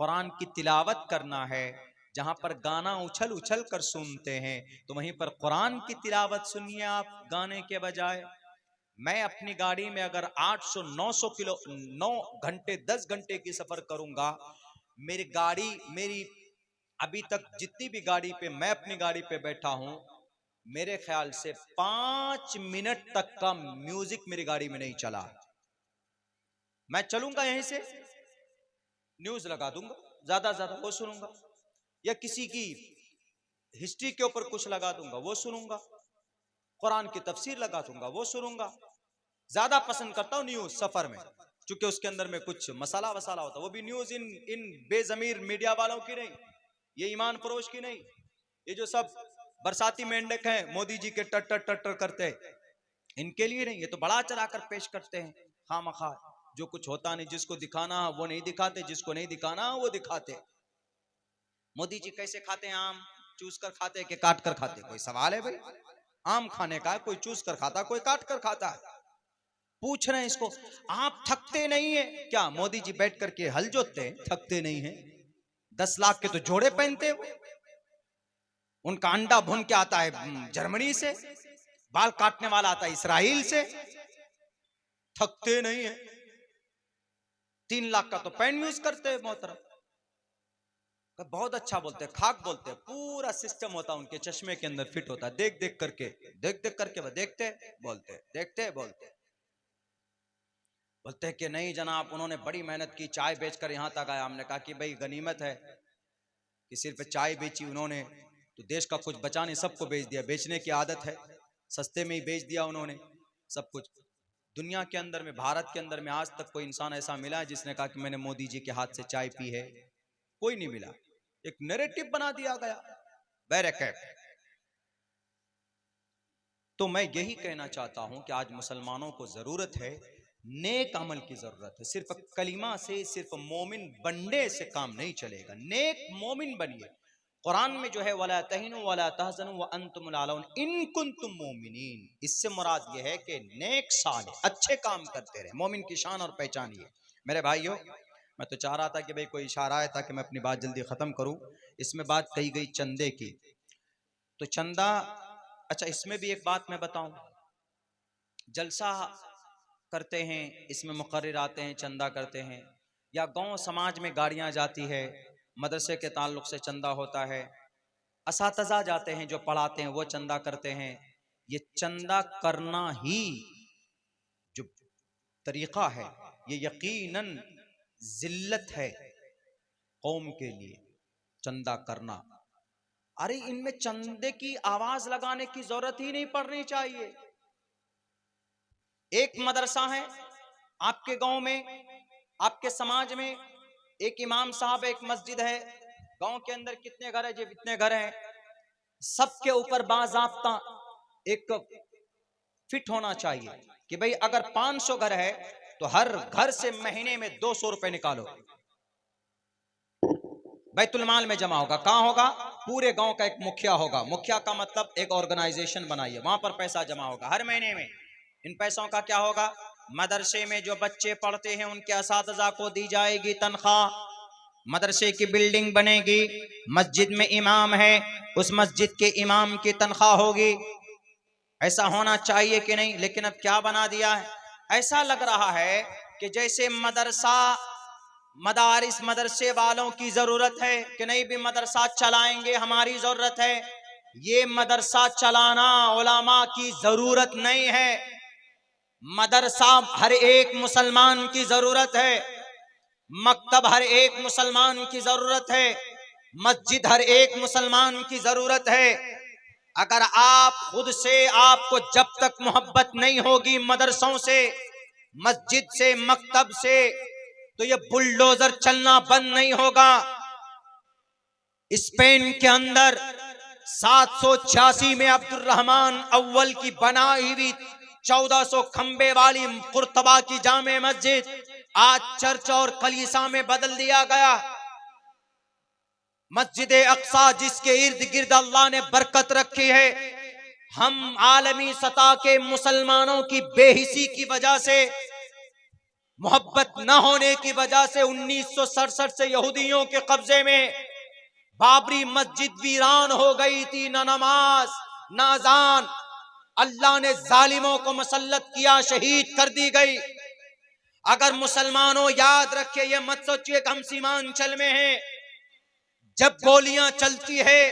कुरान की तिलावत करना है। जहां पर गाना उछल उछल कर सुनते हैं तो वहीं पर कुरान की तिलावत सुनिए आप गाने के बजाय। मैं अपनी गाड़ी में अगर 800-900 किलो 9 घंटे 10 घंटे की सफर करूंगा, मेरी अभी तक जितनी भी गाड़ी पे मैं अपनी गाड़ी पे बैठा हूं, मेरे ख्याल से 5 मिनट तक का म्यूजिक मेरी गाड़ी में नहीं चला। मैं चलूंगा यहीं से, न्यूज लगा दूंगा, ज्यादा वो सुनूंगा, या किसी की हिस्ट्री के ऊपर कुछ लगा दूंगा, वो सुनूंगा, कुरान की तफसीर लगा दूंगा, वो सुनूंगा। ज्यादा पसंद करता हूं न्यूज सफर में, क्योंकि उसके अंदर में कुछ मसाला वसाला होता है, वो भी न्यूज इन बेजमीर मीडिया वालों की नहीं, ये ईमान फरोश की नहीं। ये जो सब बरसाती मेंढक हैं, मोदी जी के टट्टर करते हैं, इनके लिए नहीं, ये तो बड़ा चलाकर पेश करते हैं खामखा। जो कुछ होता नहीं, जिसको दिखाना वो नहीं दिखाते, जिसको नहीं दिखाना वो दिखाते। मोदी जी कैसे खाते हैं आम? चूस कर खाते कि काट कर खाते? कोई सवाल है भाई? आम खाने का कोई चूस कर खाता, कोई काट कर खाता है। पूछ रहे हैं इसको, आप थकते नहीं है क्या? मोदी जी बैठ करके हल जोतते हैं, थकते नहीं है। 10 लाख के तो जोड़े पहनते हैं, उनका अंडा भुन के आता है जर्मनी से, बाल काटने वाला आता है इसराइल से, थकते नहीं है। 3 लाख का तो पैन यूज करते हैं मोहतरम, बहुत अच्छा बोलते हैं, खाक बोलते हैं, पूरा सिस्टम होता है उनके चश्मे के अंदर फिट होता है, देख देख करके वो देखते बोलते, देखते बोलते। बोलते हैं कि नहीं जनाब, उन्होंने बड़ी मेहनत की, चाय बेचकर यहां तक आया। हमने कहा कि भाई गनीमत है कि सिर्फ चाय बेची उन्होंने, तो देश का कुछ बचा नहीं, सबको बेच दिया। बेचने की आदत है, सस्ते में ही बेच दिया उन्होंने सब कुछ। दुनिया के अंदर में, भारत के अंदर में आज तक कोई इंसान ऐसा मिला है जिसने कहा कि मैंने मोदी जी के हाथ से चाय पी है? कोई नहीं मिला। एक नैरेटिव बना दिया गया, बैरकैट। तो मैं यही कहना चाहता हूं कि आज मुसलमानों को जरूरत है, नेक अमल की जरूरत है। सिर्फ कलिमा से, सिर्फ मोमिन बनने से काम नहीं चलेगा। नेक मोमिन बनिए। कुरान में जो है वला तहिनु वला तहज़नु व अंतुमुल आलौन इन कुंतुम मोमिनीन, इससे मुराद ये है कि नेक साले अच्छे काम करते रहे। मोमिन की शान और पहचान ये। मेरे भाइयों, मैं तो चाह रहा था कि भाई कोई इशारा है ताकि मैं अपनी बात जल्दी खत्म करूं। इसमें बात कही गई चंदे की, तो चंदा, अच्छा इसमें भी एक बात मैं बताऊं, जलसा करते हैं, इसमें मुकर्रिर आते हैं, चंदा करते हैं, या गांव समाज में गाड़ियां जाती है, मदरसे के ताल्लुक से चंदा होता है, असातिज़ा जाते हैं जो पढ़ाते हैं वो चंदा करते हैं। ये चंदा करना ही जो तरीका है ये यकीनन जिल्लत है कौम के लिए, चंदा करना। अरे इनमें चंदे की आवाज लगाने की जरूरत ही नहीं पड़नी चाहिए। एक मदरसा है आपके गांव में, आपके समाज में, एक इमाम साहब, एक मस्जिद है, गांव के अंदर कितने घर है जी, इतने घर हैं, सबके ऊपर बाज़ाब्ता एक फिट होना चाहिए कि भाई अगर 500 घर है तो हर घर से महीने में 200 रुपए निकालो, बैतुल माल में जमा होगा। कहां होगा? पूरे गांव का एक मुखिया होगा, मुखिया का मतलब एक ऑर्गेनाइजेशन बनाइए, वहां पर पैसा जमा होगा हर महीने में। इन पैसों का क्या होगा? मदरसे में जो बच्चे पढ़ते हैं उनके असातिज़ा को दी जाएगी तनख्वाह, मदरसे की बिल्डिंग बनेगी, मस्जिद में इमाम है उस मस्जिद के इमाम की तनख्वाह होगी। ऐसा होना चाहिए कि नहीं? लेकिन अब क्या बना दिया है, ऐसा लग रहा है कि जैसे मदारिस मदरसे वालों की जरूरत है कि नहीं भी मदरसा चलाएंगे, हमारी जरूरत है। ये मदरसा चलाना उलमा की जरूरत नहीं है, मदरसा हर एक मुसलमान की जरूरत है, मकतब हर एक मुसलमान की जरूरत है, मस्जिद हर एक मुसलमान की जरूरत है। अगर आप खुद से, आपको जब तक मोहब्बत नहीं होगी मदरसों से, मस्जिद से, मकतब से, तो ये बुलडोजर चलना बंद नहीं होगा। स्पेन के अंदर 786 में अब्दुल रहमान अव्वल की बनाई हुई 1400 खंबे वाली कुर्तबा की जामे मस्जिद आज चर्च और कलीसा में बदल दिया गया। मस्जिद अक्सा जिसके इर्द गिर्द अल्लाह ने बरकत रखी है, हम आलमी सतह के मुसलमानों की बेहिसी की वजह से, मोहब्बत न होने की वजह से 1967 से यहूदियों के कब्जे में बाबरी मस्जिद वीरान हो गई थी, न नमाज न अजान। अल्लाह ने जालिमों को मुसल्लत किया, शहीद कर दी गई। अगर मुसलमानों याद रखे, ये मत सोचिए कि हम सीमांचल में हैं, जब गोलियां चलती है,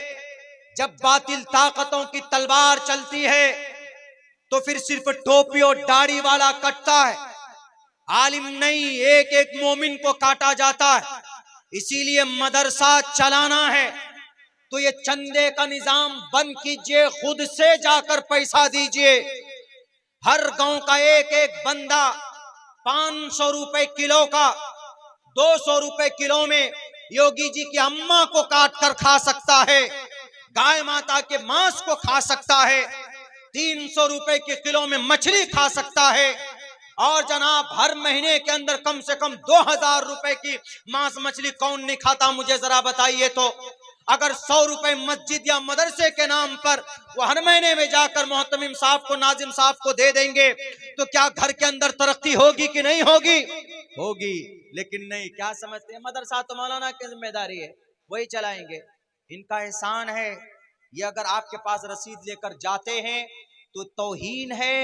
जब बातिल ताकतों की तलवार चलती है तो फिर सिर्फ टोपी और दाढ़ी वाला कटता है, आलिम नहीं, एक एक मोमिन को काटा जाता है। इसीलिए मदरसा चलाना है तो ये चंदे का निजाम बंद कीजिए, खुद से जाकर पैसा दीजिए। हर गांव का एक एक बंदा 500 रुपए किलो का, 200 रुपए किलो में योगी जी की अम्मा को काट कर खा सकता है, गाय माता के मांस को खा सकता है, 300 रुपए के किलो में मछली खा सकता है, और जनाब हर महीने के अंदर कम से कम 2000 रुपए की मांस मछली कौन नहीं खाता, मुझे जरा बताइए। तो अगर 100 रुपए मस्जिद या मदरसे के नाम पर वो हर महीने में जाकर मोहतमिम साहब को, नाजिम साहब को दे देंगे तो क्या घर के अंदर तरक्की होगी कि नहीं होगी? होगी। लेकिन नहीं, क्या समझते हैं, मदरसा तो मौलाना की जिम्मेदारी है, वही चलाएंगे, इनका एहसान है। ये अगर आपके पास रसीद लेकर जाते हैं तो तौहीन है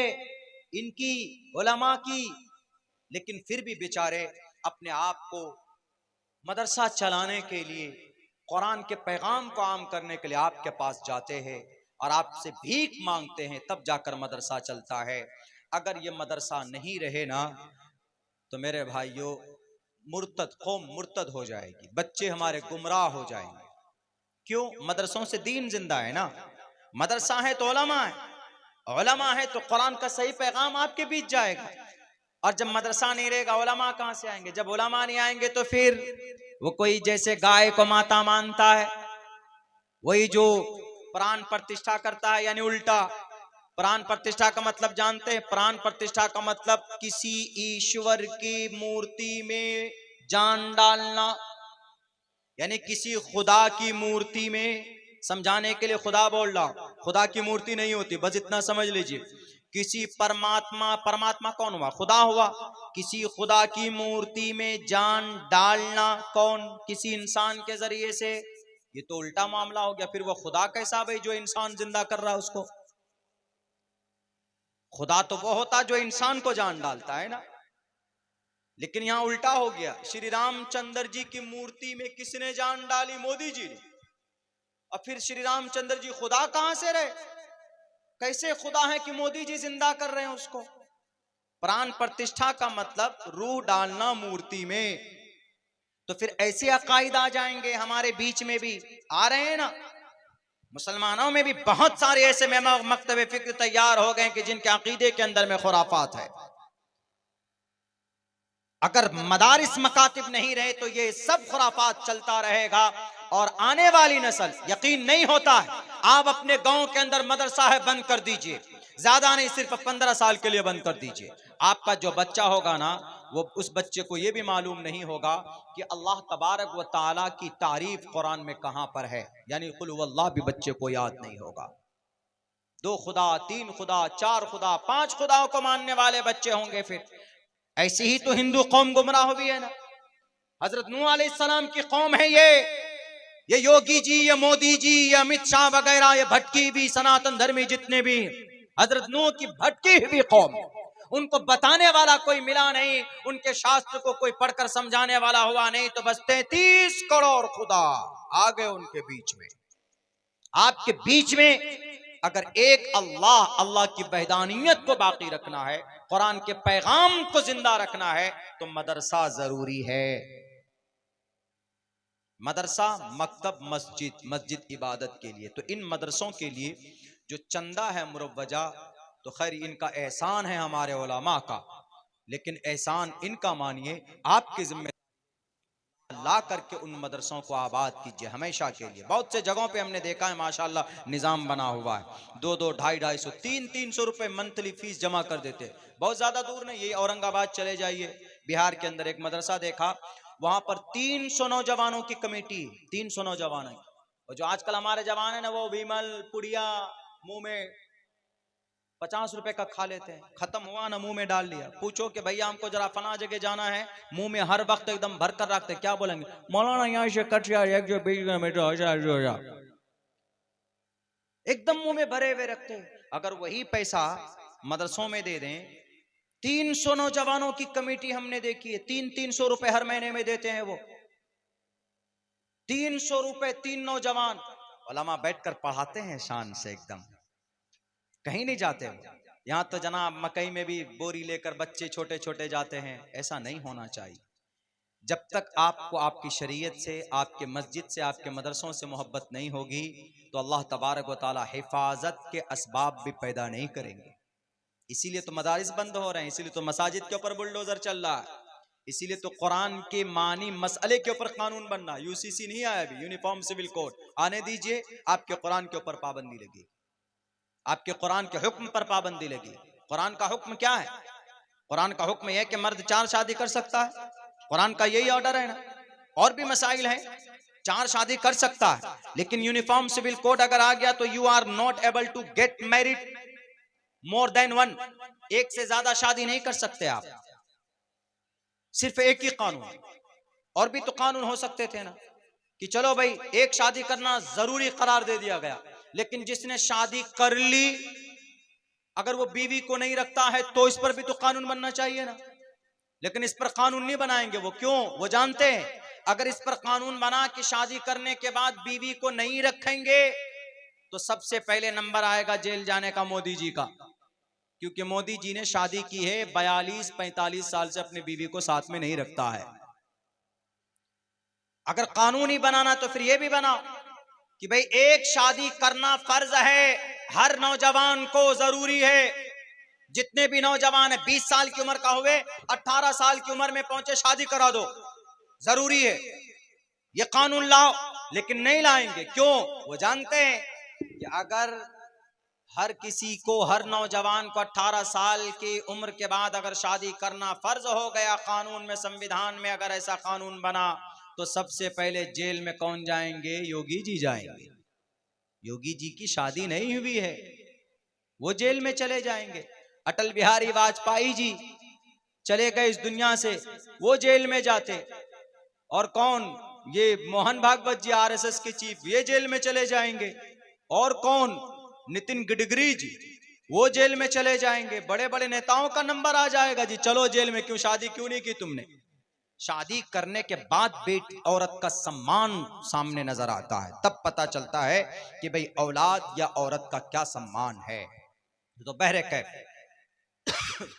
इनकी, उलमा की। लेकिन फिर भी बेचारे अपने आप को मदरसा चलाने के लिए, कुरान के पैगाम को आम करने के लिए आपके पास जाते हैं और आपसे भीख मांगते हैं, तब जाकर मदरसा चलता है। अगर ये मदरसा नहीं रहे ना तो मेरे भाइयों मुर्तद कौम मुर्तद हो जाएगी, बच्चे हमारे गुमराह हो जाएंगे। क्यों? मदरसों से दीन जिंदा है ना, मदरसा है तो उलमा है, उलमा है तो कुरान का सही पैगाम आपके बीच जाएगा। और जब मदरसा नहीं रहेगा उलमा कहां से आएंगे? जब उलमा नहीं आएंगे तो फिर वो कोई जैसे गाय को माता मानता है, वही जो प्राण प्रतिष्ठा करता है, यानी उल्टा। प्राण प्रतिष्ठा का मतलब जानते हैं? प्राण प्रतिष्ठा का मतलब किसी ईश्वर की मूर्ति में जान डालना, यानी किसी खुदा की मूर्ति में, समझाने के लिए खुदा बोल रहा हूं, खुदा की मूर्ति नहीं होती, बस इतना समझ लीजिए। किसी परमात्मा, परमात्मा कौन हुआ? खुदा हुआ। किसी खुदा की मूर्ति में जान डालना, कौन? किसी इंसान के जरिए से। ये तो उल्टा मामला हो गया, फिर वो खुदा कैसा भाई जो इंसान जिंदा कर रहा है उसको? खुदा तो वो होता जो इंसान को जान डालता है ना, लेकिन यहां उल्टा हो गया। श्री रामचंद्र जी की मूर्ति में किसने जान डाली? मोदी जी ने। और फिर श्री रामचंद्र जी खुदा कहां से रहे? कैसे खुदा है कि मोदी जी जिंदा कर रहे हैं उसको? प्राण प्रतिष्ठा का मतलब रूह डालना मूर्ति में। तो फिर ऐसे अकायद आ जाएंगे, हमारे बीच में भी आ रहे हैं ना। मुसलमानों में भी बहुत सारे ऐसे मकतबे फिक्र तैयार हो गए कि जिनके अकीदे के अंदर में खुराफात है। अगर मदारिस मकातिब नहीं रहे तो ये सब खुराफात चलता रहेगा और आने वाली नस्ल, यकीन नहीं होता है, आप अपने गांव के अंदर मदरसा है बंद कर दीजिए, ज्यादा नहीं सिर्फ 15 साल के लिए बंद कर दीजिए। आपका जो बच्चा होगा ना, वो उस बच्चे को ये भी मालूम नहीं होगा कि अल्लाह तबारक व ताला की तारीफ कुरान में कहां पर है, यानी कुल हुवल्लाह भी बच्चे को याद नहीं होगा। 2 खुदा, 3 खुदा, 4 खुदा, 5 खुदाओं को मानने वाले बच्चे होंगे। फिर ऐसी ही तो हिंदू कौम गुमराह हुई है ना। हजरत नूह अलैहिस्सलाम की कौम है ये योगी जी, ये मोदी जी, ये अमित शाह वगैरह, ये भटकी भी सनातन धर्मी जितने भी, हजरत नूह की भटकी हुई कौम। उनको बताने वाला कोई मिला नहीं, उनके शास्त्र को कोई पढ़कर समझाने वाला हुआ नहीं, तो बस 33 करोड़ खुदा आ गए उनके बीच में। आपके बीच में अगर एक अल्लाह की वहदानियत को बाकी रखना है, कुरान के पैगाम को जिंदा रखना है, तो मदरसा जरूरी है। मदरसा, मकतब, मस्जिद इबादत के लिए। तो इन मदरसों के लिए जो चंदा है मुरव्वजा, तो खैर इनका एहसान है हमारे उलमा का, लेकिन एहसान इनका मानिए आपकी जिम्मेदारी ला करके उन मदरसों को आबाद कीजिए हमेशा के लिए। बहुत से जगहों पे हमने देखा है माशाल्लाह निज़ाम बना हुआ है, 2-2, 250, 300 रुपए मंथली फीस जमा कर देते। बहुत ज्यादा दूर नहीं, ये औरंगाबाद चले जाइए, बिहार के अंदर एक मदरसा देखा, वहां पर 300 नौजवानों की कमेटी, 300 नौजवान है। और जो आजकल हमारे जवान है ना, वो विमल पुड़िया मुंह में 50 रुपए का खा लेते हैं, खत्म हुआ ना मुंह में डाल लिया। पूछो कि भैया हमको जरा फला जगह जाना है, मुंह में हर वक्त एकदम भर कर रखते, क्या बोलेंगे? मौलाना यहाँ से कटिया 120 किलोमीटर, एकदम मुंह में भरे हुए रखते। अगर वही पैसा मदरसों में दे दें, 300 नौजवानों की कमेटी हमने देखी है, 300 रुपए हर महीने में देते हैं वो। 300 रुपए 3 नौजवान, उलमा बैठकर पढ़ाते हैं शान से, एकदम कहीं नहीं जाते हो। यहाँ तो जनाब मकई में भी बोरी लेकर बच्चे छोटे छोटे जाते हैं। ऐसा नहीं होना चाहिए। जब तक आपको आपकी शरीयत से, आपके मस्जिद से, आपके मदरसों से मोहब्बत नहीं होगी, तो अल्लाह तबारक व ताला हिफाजत के असबाब भी पैदा नहीं करेंगे। इसीलिए तो मदारिस बंद हो रहे हैं, इसीलिए तो मसाजिद के ऊपर बुलडोजर चल रहा है, इसीलिए तो कुरान के मानी मसले के ऊपर कानून बनना। यूसीसी नहीं आया अभी, यूनिफॉर्म सिविल कोड, आने दीजिए, आपके कुरान के ऊपर पाबंदी लगी, आपके कुरान के हुक्म पर पाबंदी लगी। कुरान का हुक्म क्या है? कुरान का हुक्म यह कि मर्द 4 शादी कर सकता है, कुरान का यही ऑर्डर है ना। और भी मसाइल हैं, 4 शादी कर सकता है, लेकिन यूनिफॉर्म सिविल कोड अगर आ गया तो you are not able to get married more than 1, एक से ज्यादा शादी नहीं कर सकते आप, सिर्फ एक ही कानून। और भी तो कानून हो सकते थे ना, कि चलो भाई एक शादी करना जरूरी करार दे दिया गया, लेकिन जिसने शादी कर ली अगर वो बीवी को नहीं रखता है तो इस पर भी तो कानून बनना चाहिए ना। लेकिन इस पर कानून नहीं बनाएंगे वो, क्यों? वो जानते हैं अगर इस पर कानून बना कि शादी करने के बाद बीवी को नहीं रखेंगे तो सबसे पहले नंबर आएगा जेल जाने का मोदी जी का, क्योंकि मोदी जी ने शादी की है 42-45 साल से अपनी बीवी को साथ में नहीं रखता है। अगर कानून ही बनाना तो फिर ये भी बनाओ कि भाई एक शादी करना फर्ज है, हर नौजवान को जरूरी है। जितने भी नौजवान है 20 साल की उम्र का हुए, 18 साल की उम्र में पहुंचे, शादी करा दो, जरूरी है। ये कानून लाओ, लेकिन नहीं लाएंगे, क्यों? वो जानते हैं कि अगर हर किसी को, हर नौजवान को 18 साल की उम्र के बाद अगर शादी करना फर्ज हो गया कानून में, संविधान में अगर ऐसा कानून बना, तो सबसे पहले जेल में कौन जाएंगे? योगी जी जाएंगे। योगी जी की शादी नहीं हुई है, वो जेल में चले जाएंगे। अटल बिहारी वाजपेयी जी चले गए इस दुनिया से, वो जेल में जाते। और कौन? ये मोहन भागवत जी आरएसएस के चीफ, ये जेल में चले जाएंगे। और कौन? नितिन गडकरी जी, वो जेल में चले जाएंगे, बड़े बड़े नेताओं का नंबर आ जाएगा जी, चलो जेल में, क्यों शादी क्यों नहीं की तुमने। शादी करने के बाद बेटी औरत का सम्मान सामने नजर आता है, तब पता चलता है कि भाई औलाद या औरत का क्या सम्मान है। तो बहरे कैफ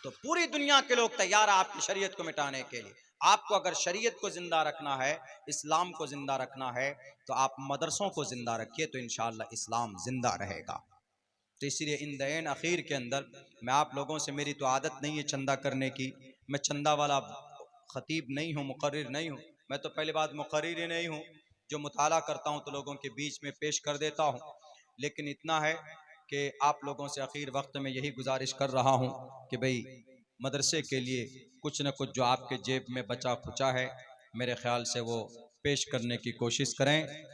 तो पूरी दुनिया के लोग तैयार है आपकी शरीयत को मिटाने के लिए। आपको अगर शरीयत को जिंदा रखना है, इस्लाम को जिंदा रखना है, तो आप मदरसों को जिंदा रखिए, तो इंशाअल्लाह इस्लाम जिंदा रहेगा। तो इसीलिए इन दैन अखीर के अंदर मैं आप लोगों से, मेरी तो आदत नहीं है चंदा करने की, मैं चंदा वाला खतीब नहीं हूँ, मुकर्रिर नहीं हूँ। मैं तो पहली बात मुकर्रिर ही नहीं हूँ, जो मुताला करता हूँ तो लोगों के बीच में पेश कर देता हूँ। लेकिन इतना है कि आप लोगों से आखिर वक्त में यही गुजारिश कर रहा हूँ कि भाई मदरसे के लिए कुछ न कुछ जो आपके जेब में बचा खुचा है, मेरे ख्याल से वो पेश करने की कोशिश करें।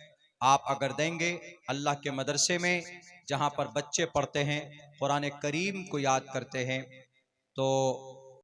आप अगर देंगे अल्लाह के मदरसे में, जहाँ पर बच्चे पढ़ते हैं, कुरान करीम को याद करते हैं, तो